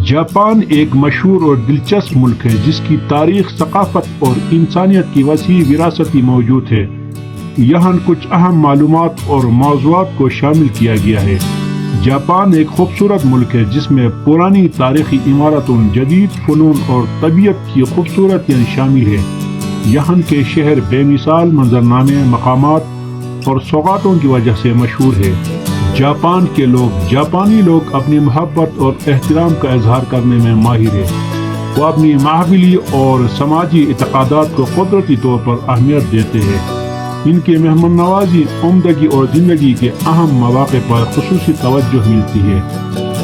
Japan ایک مشہور اور دلچسپ ملک ہے جس کی تاریخ، ثقافت اور انسانیت کی وسیع وراثتی موجود ہے۔ یہاں کچھ اہم معلومات اور موضوعات کو شامل کیا گیا ہے۔ جاپان ایک خوبصورت ملک ہے جس میں پرانی تاریخی عمارتوں، جدید فنون اور طبیعت کی خوبصورتیاں شامل ہیں۔ یہاں کے شہر بے مثال منظرنامے، مقامات اور سوغاتوں کی وجہ سے مشہور ہے۔ جاپانی لوگ اپنی محبت اور احترام کا اظہار کرنے میں ماہر ہیں۔ وہ اپنی ماحولی اور سماجی اعتقادات کو قدرتی طور پر اہمیت دیتے ہیں۔ ان کی مہمان نوازی، عمدگی اور زندگی کے اہم مواقع پر خصوصی توجہ ملتی ہے۔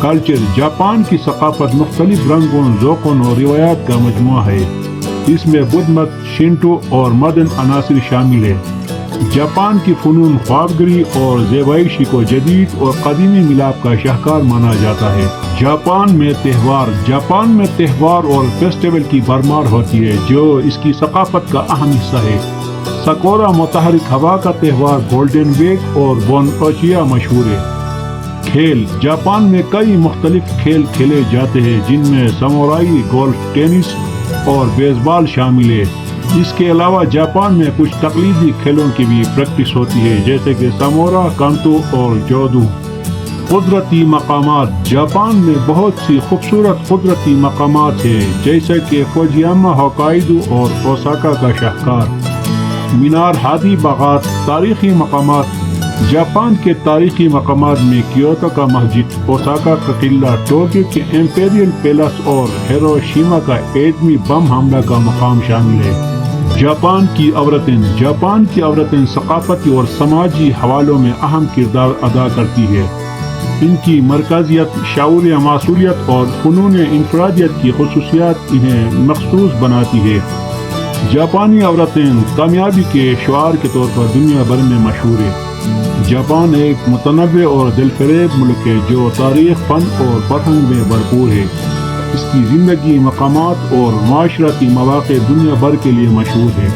کلچر: جاپان کی ثقافت مختلف رنگوں، ذوقوں اور روایات کا مجموعہ ہے۔ اس میں بدھ مت، شینٹو اور مدرن عناصر شامل ہیں۔ جاپان کی فنون خوابگری اور زیبائشی کو جدید اور قدیمی ملاپ کا شاہکار مانا جاتا ہے۔ جاپان میں تہوار اور فیسٹیول کی بھرمار ہوتی ہے جو اس کی ثقافت کا اہم حصہ ہے۔ سکورا متحرک ہوا کا تہوار، گولڈن ویک اور بون اوچیا مشہور ہے۔ کھیل: جاپان میں کئی مختلف کھیل کھیلے جاتے ہیں جن میں سامورائی، گولف، ٹینس اور بیس بال شامل ہے۔ اس کے علاوہ جاپان میں کچھ تقلیدی کھیلوں کی بھی پریکٹس ہوتی ہے جیسے کہ سامورا، کانتو اور جودو۔ قدرتی مقامات: جاپان میں بہت سی خوبصورت قدرتی مقامات ہیں جیسے کہ فوجیاما ہوکائیدو اور اوساکا کا شاہکار۔ مینار، ہاتھی باغات۔ تاریخی مقامات: جاپان کے تاریخی مقامات میں کیوتو کا مسجد، اوساکا کا قلعہ، ٹوکیو کے امپیریل پیلس اور ہیروشیما کا ایٹمی بم حملہ کا مقام شامل ہے۔ جاپان کی عورتیں ثقافتی اور سماجی حوالوں میں اہم کردار ادا کرتی ہے۔ ان کی مرکزیت، شعور معصولیت اور فنون انفرادیت کی خصوصیات انہیں مخصوص بناتی ہے۔ جاپانی عورتیں کامیابی کے شعار کے طور پر دنیا بھر میں مشہور ہے۔ جاپان ایک متنوع اور دلفریب ملک ہے جو تاریخ، فن اور فرہنگ میں بھرپور ہے۔ اس کی زندگی، مقامات اور معاشرتی مواقع دنیا بھر کے لیے مشہور ہے۔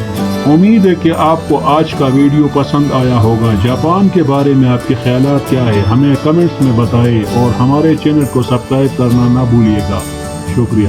امید ہے کہ آپ کو آج کا ویڈیو پسند آیا ہوگا۔ جاپان کے بارے میں آپ کے خیالات کیا ہیں؟ ہمیں کمنٹس میں بتائیں اور ہمارے چینل کو سبسکرائب کرنا نہ بھولیے گا۔ شکریہ۔